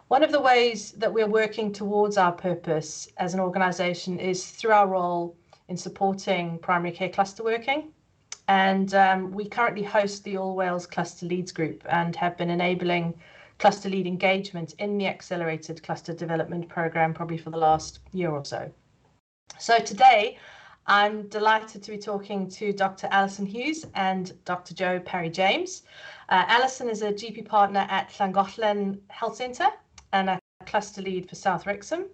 One of the ways that we're working towards our purpose as an organisation is through our role in supporting primary care cluster working. And we currently host the All Wales Cluster Leads Group and have been enabling cluster lead engagement in the Accelerated Cluster Development Programme probably for the last year or so. So today, I'm delighted to be talking to Dr. Alison Hughes and Dr. Joe Parry James. Alison is a GP partner at Llangollen Health Centre and a cluster lead for South Wrexham.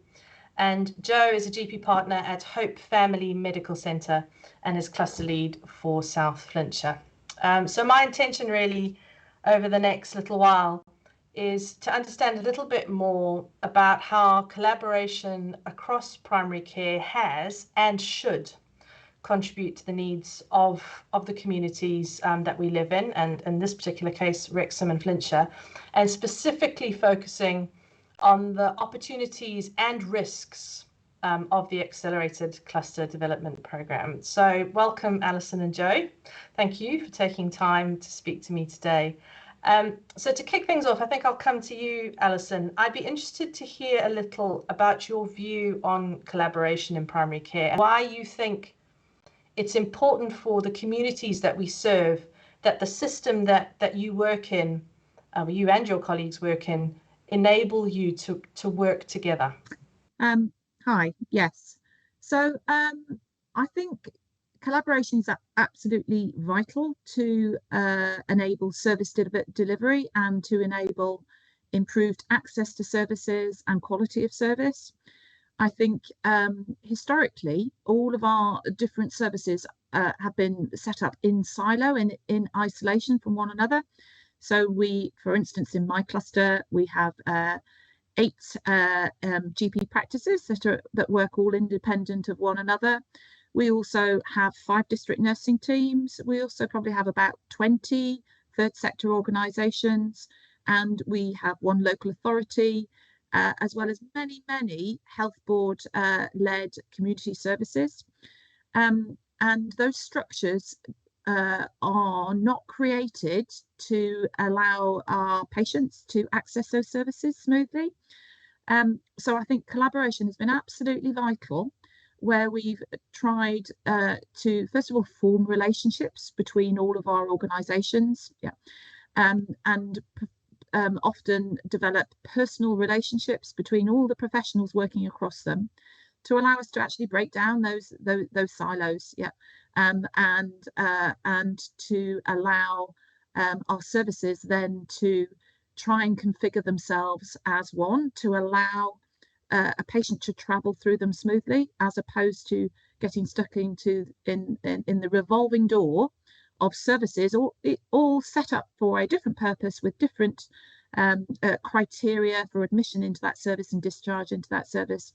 And Joe is a GP partner at Hope Family Medical Centre and is cluster lead for South Flintshire. So my intention really over the next little while is to understand a little bit more about how collaboration across primary care has and should contribute to the needs of the communities that we live in in this particular case, Wrexham and Flintshire, and specifically focusing on the opportunities and risks of the Accelerated Cluster Development Programme. So welcome, Alison and Joe. Thank you for taking time to speak to me today. So to kick things off, I think I'll come to you, Alison. I'd be interested to hear a little about your view on collaboration in primary care and why you think it's important for the communities that we serve that the system that you work in, you and your colleagues work in, enable you to work together. Hi, yes. So I think collaboration is absolutely vital to enable service delivery and to enable improved access to services and quality of service. I think historically, all of our different services have been set up in silo and in isolation from one another. So we, for instance, in my cluster, we have 8 GP practices that work all independent of one another. We also have 5 district nursing teams. We also probably have about 20 third sector organisations, and we have 1 local authority, as well as many, many health board led community services. And those structures are not created to allow our patients to access those services smoothly. So I think collaboration has been absolutely vital, where we've tried to, first of all, form relationships between all of our organisations, and often develop personal relationships between all the professionals working across them to allow us to actually break down those silos, and to allow our services then to try and configure themselves as one to allow a patient to travel through them smoothly, as opposed to getting stuck in the revolving door of services, all set up for a different purpose with different criteria for admission into that service and discharge into that service.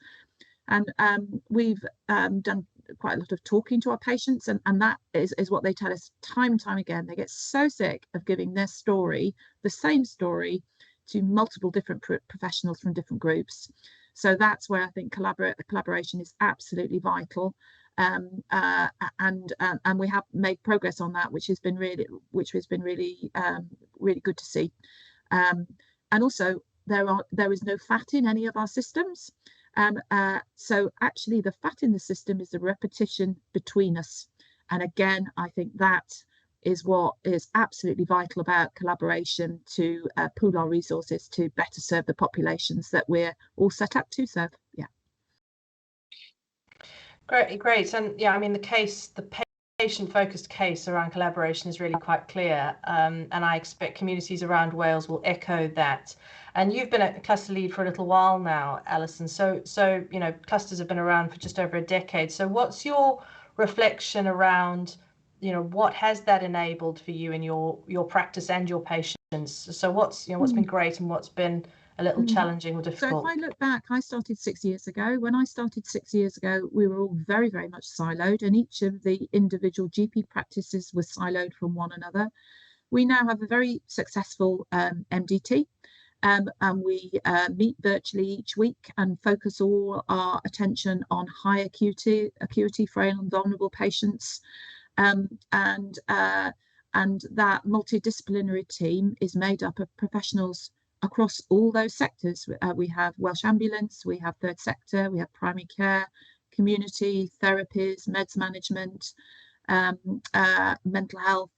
And we've done quite a lot of talking to our patients, and that is what they tell us time and time again. They get so sick of giving their story, the same story, to multiple different professionals from different groups. So that's where I think collaboration is absolutely vital, and we have made progress on that, which has been really really good to see. And also there is no fat in any of our systems. So actually the fat in the system is the repetition between us. And again, I think that is what is absolutely vital about collaboration, to pool our resources to better serve the populations that we're all set up to serve. Yeah. Great. And yeah, I mean, the patient-focused case around collaboration is really quite clear. And I expect communities around Wales will echo that. And you've been a cluster lead for a little while now, Alison. So you know, clusters have been around for just over a decade. So what's your reflection around, you know, what has that enabled for you in your practice and your patients? So what's been great and what's been a little challenging or difficult? So if I look back, I started 6 years ago. When I started 6 years ago, we were all very, very much siloed, and each of the individual GP practices was siloed from one another. We now have a very successful MDT, and we meet virtually each week and focus all our attention on high acuity, frail and vulnerable patients. And that multidisciplinary team is made up of professionals across all those sectors. We have Welsh Ambulance, we have third sector, we have primary care, community, therapies, meds management, mental health.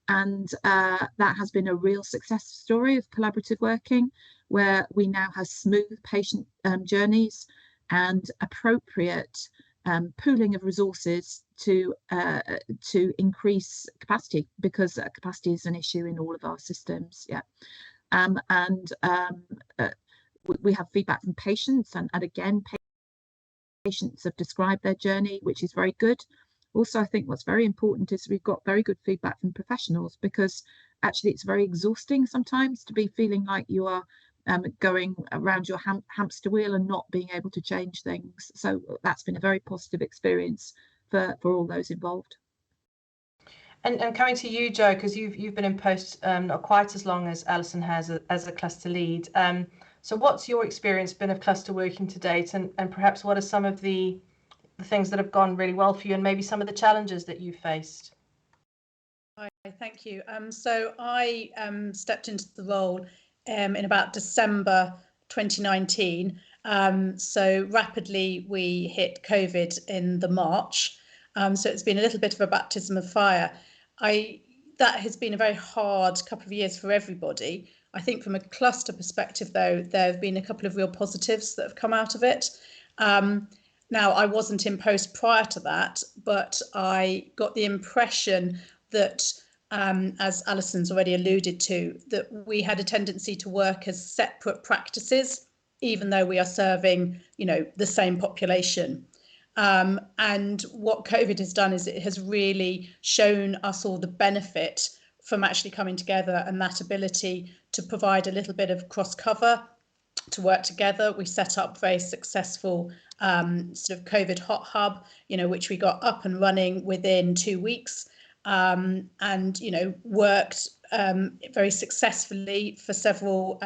And that has been a real success story of collaborative working, where we now have smooth patient journeys and appropriate pooling of resources to increase capacity, because capacity is an issue in all of our systems. Yeah. We have feedback from patients, and again, patients have described their journey, which is very good. Also, I think what's very important is we've got very good feedback from professionals, because actually it's very exhausting sometimes to be feeling like you are going around your hamster wheel and not being able to change things. So that's been a very positive experience for all those involved. And coming to you, Jo, because you've been in post not quite as long as Alison has as a cluster lead. So what's your experience been of cluster working to date, and perhaps what are some of the things that have gone really well for you, and maybe some of the challenges that you've faced? Hi, thank you. So I stepped into the role in about December 2019. So rapidly we hit COVID in the March. So it's been a little bit of a baptism of fire. That has been a very hard couple of years for everybody. I think from a cluster perspective, though, there have been a couple of real positives that have come out of it. Now, I wasn't in post prior to that, but I got the impression that, as Alison's already alluded to, that we had a tendency to work as separate practices, even though we are serving, the same population. And what COVID has done is it has really shown us all the benefit from actually coming together, and that ability to provide a little bit of cross cover, to work together. We set up very successful sort of COVID hot hub, which we got up and running within 2 weeks, and worked very successfully for several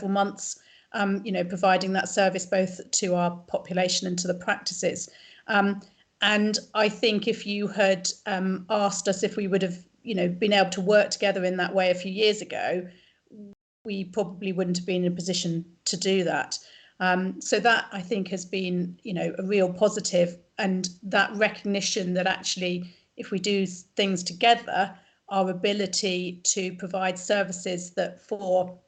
months, providing that service both to our population and to the practices. And I think if you had asked us if we would have, been able to work together in that way a few years ago, we probably wouldn't have been in a position to do that. So that, I think, has been, a real positive, and that recognition that actually, if we do things together, our ability to provide services that for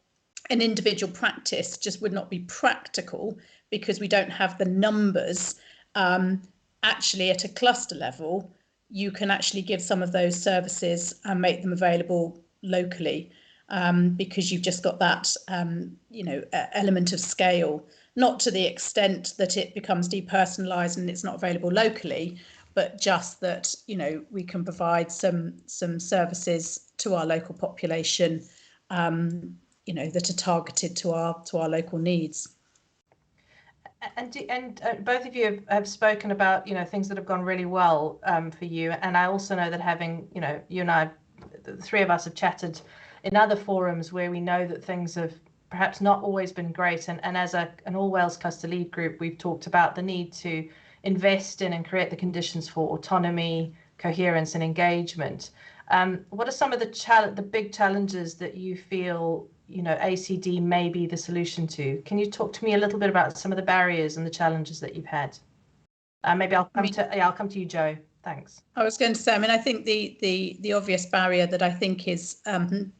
an individual practice just would not be practical because we don't have the numbers. Actually, at a cluster level, you can actually give some of those services and make them available locally, because you've just got that, element of scale, not to the extent that it becomes depersonalised and it's not available locally, but just that, we can provide some services to our local population, that are targeted to our local needs. And both of you have spoken about, things that have gone really well for you. And I also know that having, you and I, the three of us, have chatted in other forums where we know that things have perhaps not always been great. And as an All Wales Cluster Lead group, we've talked about the need to invest in and create the conditions for autonomy, coherence and engagement. What are some of the big challenges that you feel, ACD may be the solution to? Can you talk to me a little bit about some of the barriers and the challenges that you've had? Maybe I'll come to you, Jo. Thanks. I was going to say, I think the obvious barrier that I think is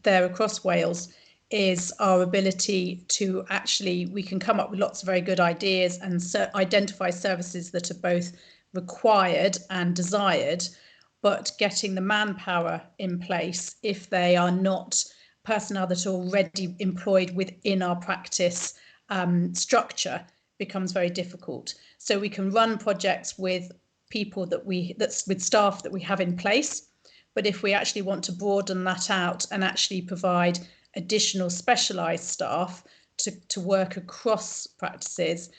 there across Wales is our ability to actually, we can come up with lots of very good ideas and identify services that are both required and desired, but getting the manpower in place, if they are not personnel that are already employed within our practice structure, becomes very difficult. So we can run projects with people with staff that we have in place, but if we actually want to broaden that out and actually provide additional specialised staff to work across practices,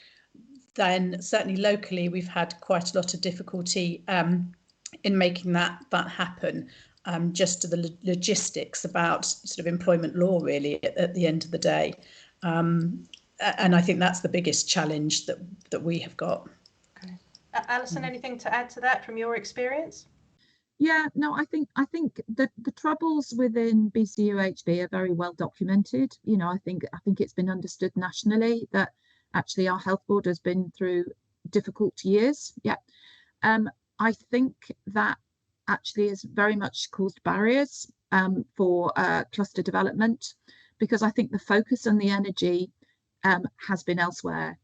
then certainly locally we've had quite a lot of difficulty in making that happen, just to the logistics about sort of employment law really at the end of the day. And I think that's the biggest challenge that we have got. Okay. Alison, anything to add to that from your experience? Yeah, no, I think the troubles within BCUHV are very well documented. You know, I think it's been understood nationally that actually our health board has been through difficult years. Yeah. Um, I think that actually has very much caused barriers for cluster development, because I think the focus and the energy has been elsewhere.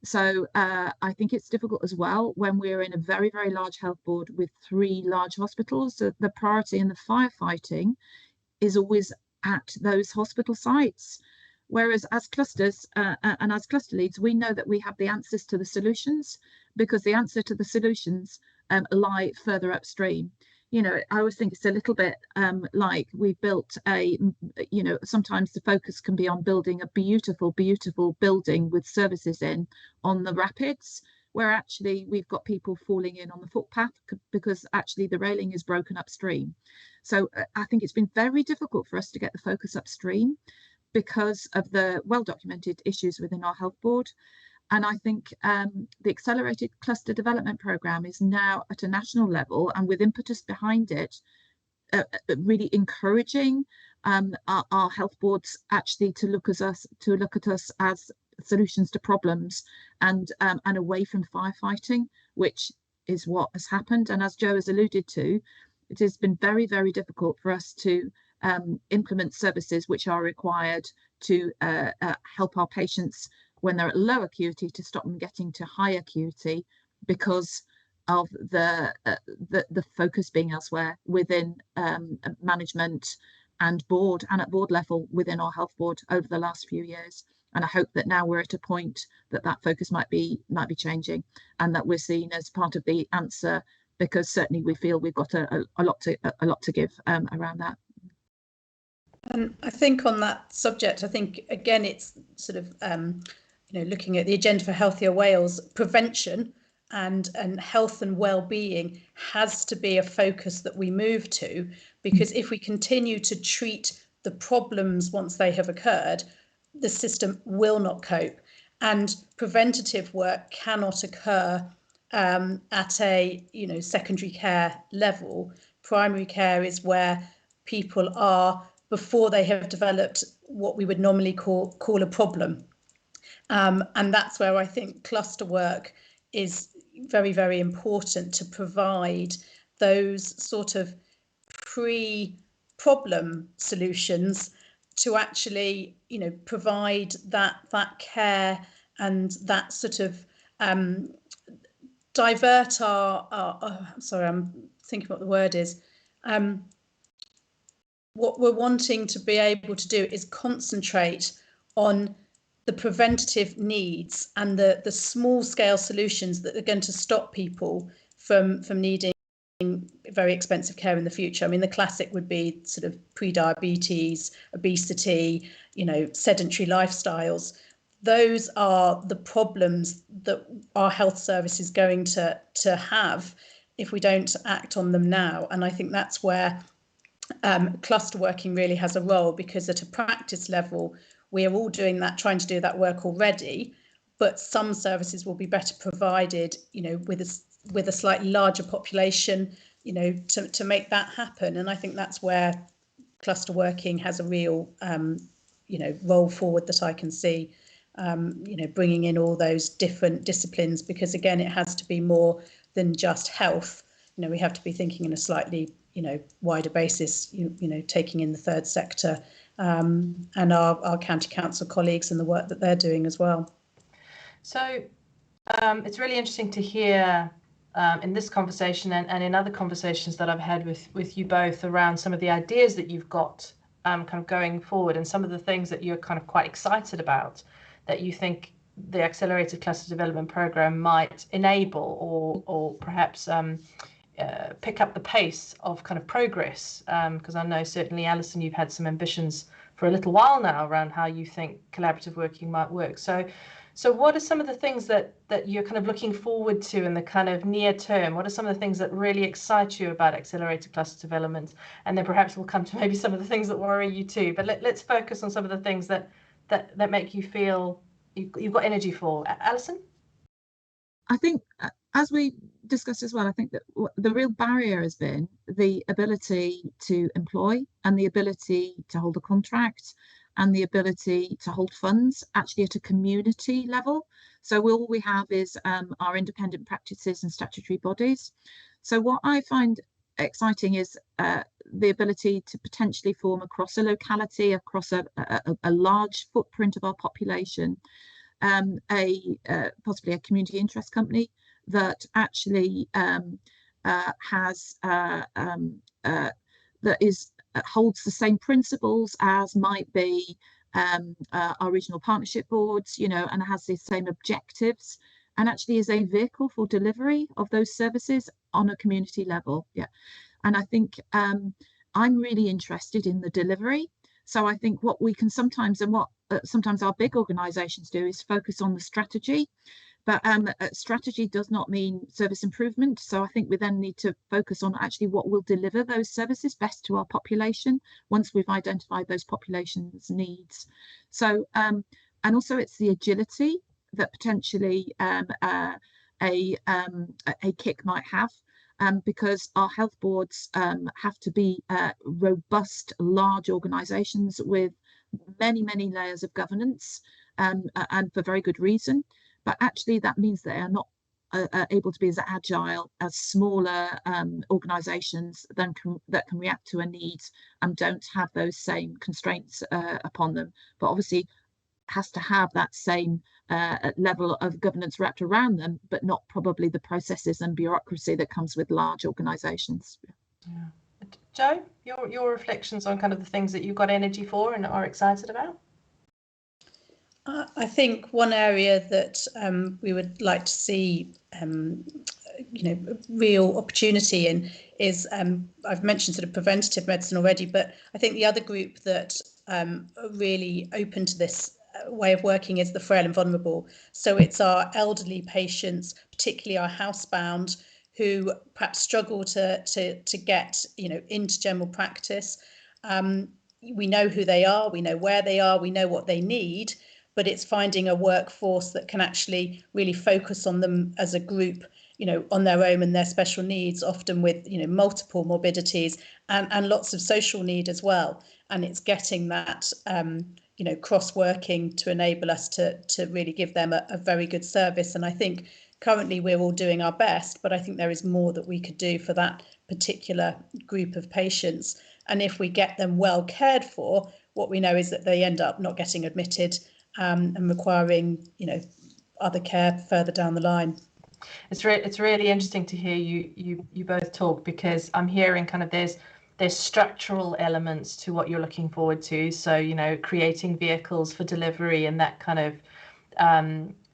So I think it's difficult as well when we're in a very, very large health board with 3 large hospitals. So the priority in the firefighting is always at those hospital sites. Whereas as clusters and as cluster leads, we know that we have the answers to the solutions, because the answer to the solutions lie further upstream. You know, I always think it's a little bit like we've built a, you know, sometimes the focus can be on building a beautiful, beautiful building with services in on the rapids, where actually we've got people falling in on the footpath because actually the railing is broken upstream. So I think it's been very difficult for us to get the focus upstream because of the well-documented issues within our health board. And I think the Accelerated Cluster Development Programme is now at a national level, and with impetus behind it, really encouraging our health boards actually to look at us as solutions to problems, and away from firefighting, which is what has happened. And as Joe has alluded to, it has been very, very difficult for us to implement services which are required to help our patients when they're at low acuity, to stop them getting to high acuity, because of the focus being elsewhere within management and board, and at board level within our health board over the last few years. And I hope that now we're at a point that that focus might be changing, and that we're seen as part of the answer, because certainly we feel we've got a lot to give around that. And I think on that subject, I think again it's sort of looking at the Agenda for Healthier Wales, prevention and health and well-being has to be a focus that we move to, because if we continue to treat the problems once they have occurred, the system will not cope, and preventative work cannot occur at a secondary care level. Primary care is where people are before they have developed what we would normally call a problem. And that's where I think cluster work is very, very important, to provide those sort of pre-problem solutions to actually, provide that care and that sort of divert our sorry, I'm thinking what the word is. What we're wanting to be able to do is concentrate on the preventative needs and the small scale solutions that are going to stop people from needing very expensive care in the future. I mean, the classic would be sort of pre-diabetes, obesity, sedentary lifestyles. Those are the problems that our health service is going to have if we don't act on them now. And I think that's where cluster working really has a role, because at a practice level, we are all doing that, trying to do that work already, but some services will be better provided, with a slightly larger population, to make that happen. And I think that's where cluster working has a real, role forward that I can see, bringing in all those different disciplines, because again, it has to be more than just health. We have to be thinking in a slightly, wider basis, taking in the third sector, and our county council colleagues and the work that they're doing as well. So it's really interesting to hear in this conversation and in other conversations that I've had with you both around some of the ideas that you've got kind of going forward, and some of the things that you're kind of quite excited about, that you think the Accelerated Cluster Development Programme might enable, or perhaps pick up the pace of kind of progress, because I know certainly, Alison, you've had some ambitions for a little while now around how you think collaborative working might work. So what are some of the things that you're kind of looking forward to in the kind of near term? What are some of the things that really excite you about accelerated cluster development? And then perhaps we'll come to maybe some of the things that worry you too. But let's focus on some of the things that make you feel you've got energy for. Alison? I think, as we discussed as well, I think that the real barrier has been the ability to employ and the ability to hold a contract and the ability to hold funds actually at a community level. So all we have is our independent practices and statutory bodies. So what I find exciting is the ability to potentially form across a locality, across a large footprint of our population, possibly a community interest company that actually has that is holds the same principles as might be our regional partnership boards, you know, and has the same objectives, and actually is a vehicle for delivery of those services on a community level. Yeah, and I think I'm really interested in the delivery. So I think what we can sometimes, and what sometimes our big organisations do, is focus on the strategy. But strategy does not mean service improvement. So I think we then need to focus on actually what will deliver those services best to our population once we've identified those populations' needs. So and also it's the agility that potentially a KIC might have. Because our health boards have to be robust, large organisations with many, many layers of governance, and for very good reason. But actually, that means they are not able to be as agile as smaller organisations that can react to a need and don't have those same constraints upon them. But obviously, has to have that same level of governance wrapped around them, but not probably the processes and bureaucracy that comes with large organisations. Yeah. Jo, your reflections on kind of the things that you've got energy for and are excited about? I think one area that we would like to see, real opportunity in is, I've mentioned sort of preventative medicine already, but I think the other group that are really open to this way of working is the frail and vulnerable. So it's our elderly patients, particularly our housebound, who perhaps struggle to get into general practice. We know who they are, we know where they are, we know what they need, but it's finding a workforce that can actually really focus on them as a group, on their own and their special needs, often with multiple morbidities and lots of social need as well. And it's getting that cross-working to enable us to really give them a very good service. And I think currently we're all doing our best, but I think there is more that we could do for that particular group of patients. And if we get them well cared for, what we know is that they end up not getting admitted and requiring other care further down the line. It's really interesting to hear you both talk, because I'm hearing kind of there's structural elements to what you're looking forward to. So, creating vehicles for delivery and that kind of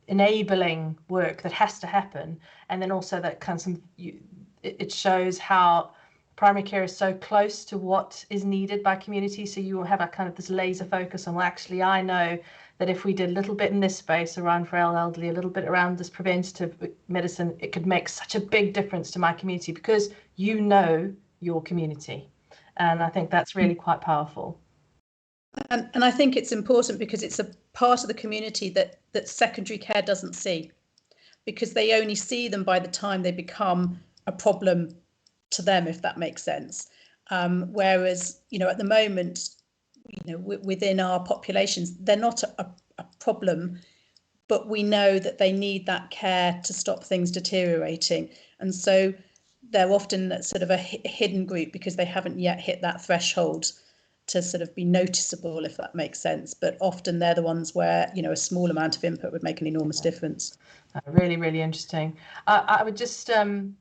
enabling work that has to happen. And then also that kind of it shows how primary care is so close to what is needed by community. So you will have a kind of this laser focus on, well, actually, I know that if we did a little bit in this space around frail elderly, a little bit around this preventative medicine, it could make such a big difference to my community, because you know your community. And I think that's really quite powerful. And I think it's important because it's a part of the community that secondary care doesn't see, because they only see them by the time they become a problem to them, if that makes sense. Whereas, at the moment, within our populations, they're not a problem, but we know that they need that care to stop things deteriorating. And so they're often sort of a hidden group because they haven't yet hit that threshold to sort of be noticeable, if that makes sense. But often they're the ones where, a small amount of input would make an enormous difference. Really, really interesting. I would just, I'm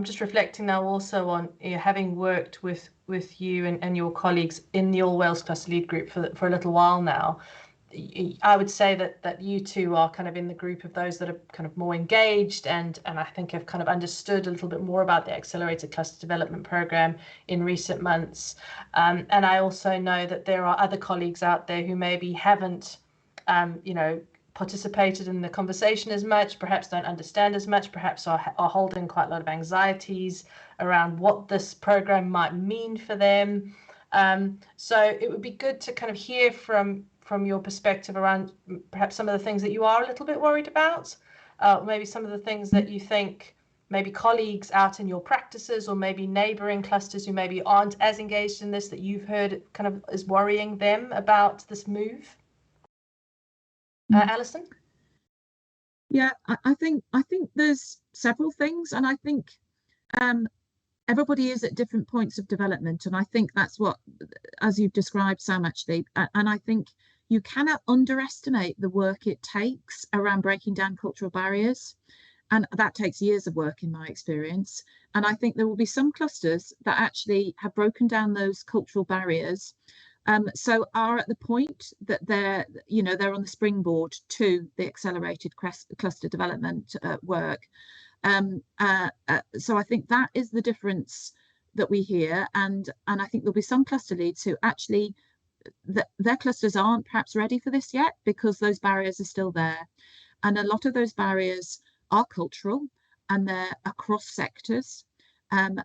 just reflecting now also on having worked with you and your colleagues in the All Wales Cluster Lead Group for a little while now. I would say that you two are kind of in the group of those that are kind of more engaged and I think have kind of understood a little bit more about the Accelerated Cluster Development Programme in recent months. And I also know that there are other colleagues out there who maybe haven't, participated in the conversation as much, perhaps don't understand as much, perhaps are holding quite a lot of anxieties around what this programme might mean for them. So it would be good to kind of hear from your perspective around perhaps some of the things that you are a little bit worried about, maybe some of the things that you think maybe colleagues out in your practices or maybe neighbouring clusters who maybe aren't as engaged in this that you've heard kind of is worrying them about this move? Alison? Yeah, I think there's several things, and I think everybody is at different points of development, and I think that's what, as you've described, Sam, actually, and I think you cannot underestimate the work it takes around breaking down cultural barriers, and that takes years of work in my experience. And I think there will be some clusters that actually have broken down those cultural barriers, so are at the point that they're on the springboard to the accelerated cluster development work. So I think that is the difference that we hear, and I think there'll be some cluster leads who actually their clusters aren't perhaps ready for this yet because those barriers are still there, and a lot of those barriers are cultural and they're across sectors, and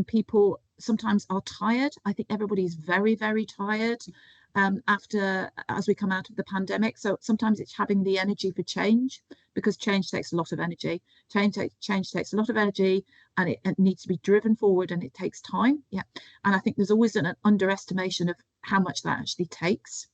people sometimes are tired. I think everybody's very, very tired as we come out of the pandemic. So sometimes it's having the energy for change, because change takes a lot of energy. Change takes a lot of energy, and it needs to be driven forward, and it takes time. Yeah, and I think there's always an underestimation of how much that actually takes.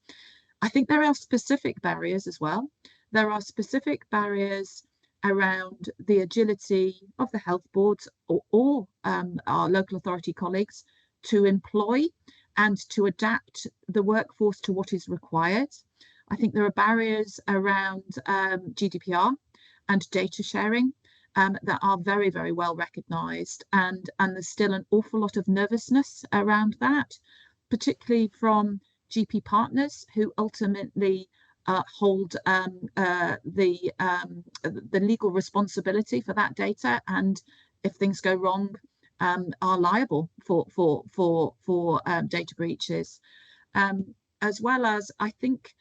I think there are specific barriers as well. There are specific barriers around the agility of the health boards or our local authority colleagues to employ and to adapt the workforce to what is required. I think there are barriers around GDPR and data sharing that are very, very well recognised, and there's still an awful lot of nervousness around that, particularly from GP partners who ultimately hold the legal responsibility for that data, and if things go wrong, are liable for data breaches, as well as, I think,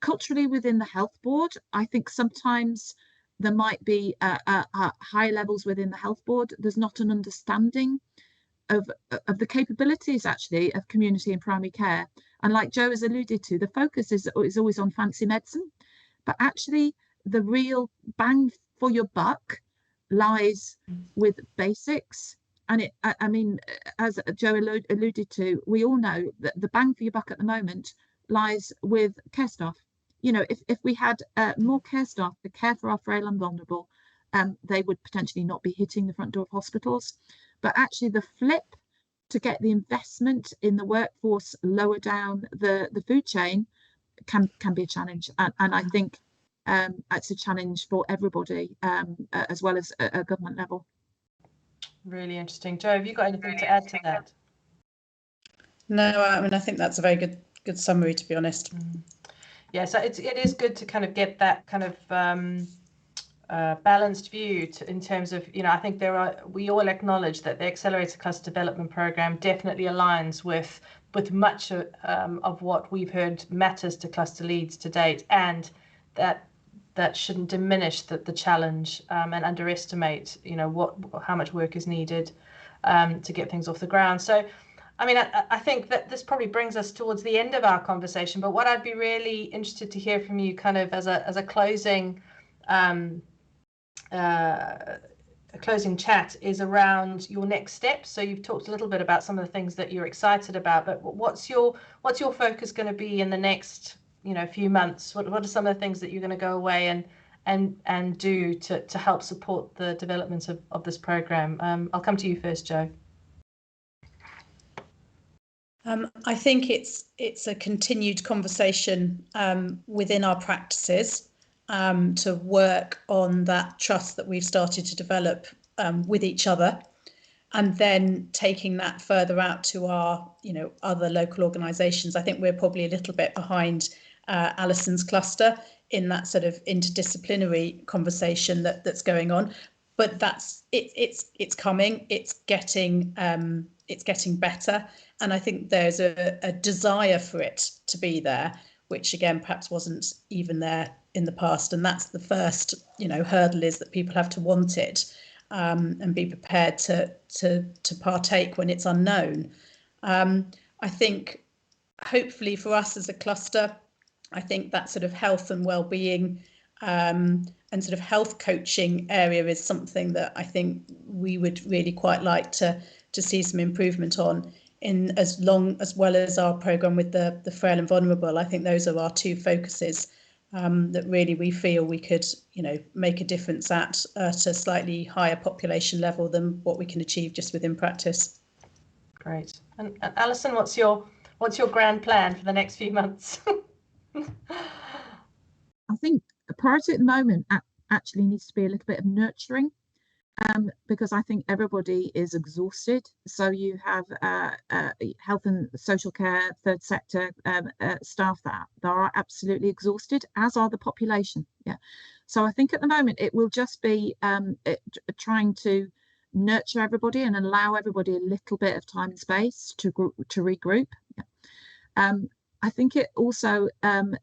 culturally within the health board. I think sometimes there might be high levels within the health board. There's not an understanding of the capabilities actually of community and primary care. And like Joe has alluded to, the focus is always on fancy medicine, but actually the real bang for your buck lies with basics. And I mean, as Joe alluded to, we all know that the bang for your buck at the moment lies with care staff. If we had more care staff to care for our frail and vulnerable, they would potentially not be hitting the front door of hospitals. But actually the flip to get the investment in the workforce lower down the food chain can be a challenge. And I think it's a challenge for everybody, as well as a government level. Really interesting. Joe, have you got anything to add to that? No, I mean, I think that's a very good summary, to be honest. Yeah, so it is good to kind of get that kind of balanced view in terms of, I think we all acknowledge that the Accelerated Cluster Development Programme definitely aligns with much of what we've heard matters to cluster leads to date, and that shouldn't diminish the challenge and underestimate, how much work is needed to get things off the ground. So, I mean, I think that this probably brings us towards the end of our conversation, but what I'd be really interested to hear from you kind of as a closing chat is around your next steps. So you've talked a little bit about some of the things that you're excited about, but what's your focus going to be in the next few months? What are some of the things that you're going to go away and do to help support the development of this program? I'll come to you first, Joe. I think it's a continued conversation within our practices to work on that trust that we've started to develop with each other, and then taking that further out to our other local organisations. I think we're probably a little bit behind Alison's cluster in that sort of interdisciplinary conversation that's going on, but it's coming. It's getting better, and I think there's a desire for it to be there, which again perhaps wasn't even there in the past. And that's the first hurdle, is that people have to want it and be prepared to partake when it's unknown. I think hopefully for us as a cluster, I think that sort of health and well-being and sort of health coaching area is something that I think we would really quite like to see some improvement on, in as well as our programme with the frail and vulnerable. I think those are our two focuses that really we feel we could, make a difference at a slightly higher population level than what we can achieve just within practice. Great. And Alison, what's your grand plan for the next few months? I think a priority at the moment actually needs to be a little bit of nurturing, because I think everybody is exhausted. So you have health and social care, third sector staff that are absolutely exhausted, as are the population. Yeah. So I think at the moment it will just be trying to nurture everybody and allow everybody a little bit of time and space to regroup. Yeah. I think it also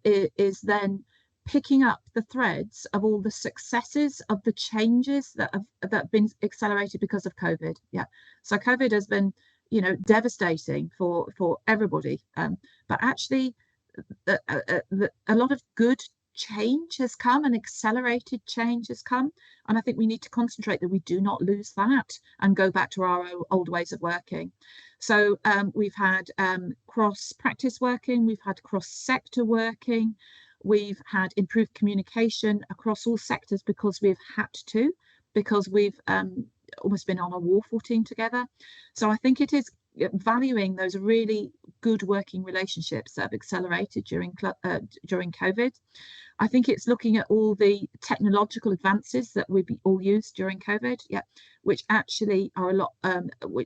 is then picking up the threads of all the successes of the changes that have been accelerated because of COVID. Yeah. So COVID has been, devastating for everybody. But actually, a lot of good change has come, and accelerated change has come. And I think we need to concentrate that we do not lose that and go back to our old ways of working. So we've had cross-practice working, we've had cross-sector working, we've had improved communication across all sectors because we've had to, because we've almost been on a war footing together. So I think it is valuing those really good working relationships that have accelerated during COVID. I think it's looking at all the technological advances that we've all used during COVID, yeah, which actually are a lot,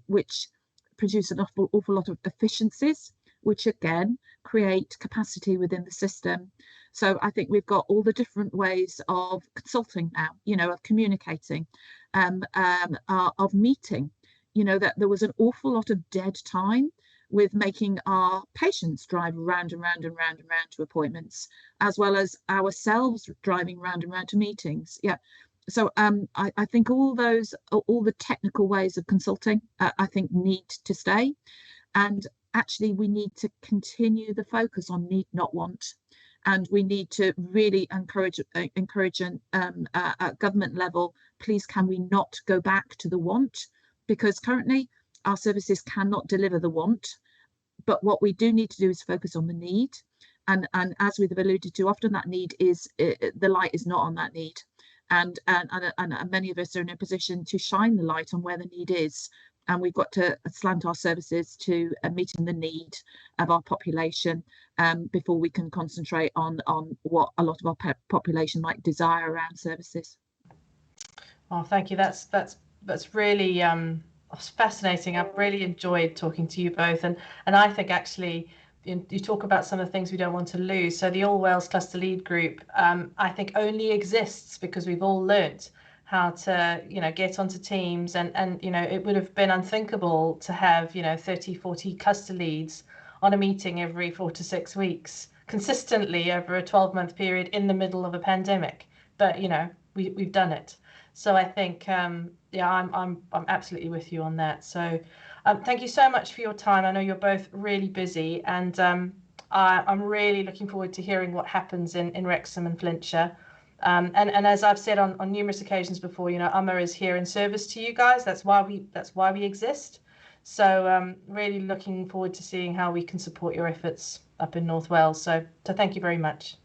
which produce an awful lot of efficiencies, which again create capacity within the system. So I think we've got all the different ways of consulting now, of communicating, of meeting. That there was an awful lot of dead time with making our patients drive round and round and round and round to appointments, as well as ourselves driving round and round to meetings. Yeah. So I think all the technical ways of consulting, I think need to stay. And actually, we need to continue the focus on need, not want. And we need to really encourage at government level, please, can we not go back to the want? Because currently our services cannot deliver the want. But what we do need to do is focus on the need. And as we've alluded to, often that need is, the light is not on that need. And many of us are in a position to shine the light on where the need is. And we've got to slant our services to meeting the need of our population before we can concentrate on what a lot of our population might desire around services. Oh, thank you. That's really fascinating. I've really enjoyed talking to you both, and I think actually you talk about some of the things we don't want to lose. So the All Wales Cluster Lead Group, I think, only exists because we've all learnt how to get onto teams, and it would have been unthinkable to have 30, 40 cluster leads on a meeting every 4 to 6 weeks consistently over a 12-month period in the middle of a pandemic. But we've done it. So I think I'm absolutely with you on that. So thank you so much for your time. I know you're both really busy, and I'm really looking forward to hearing what happens in Wrexham and Flintshire. And as I've said on numerous occasions before, UMA is here in service to you guys. That's why we exist. So really looking forward to seeing how we can support your efforts up in North Wales. So thank you very much.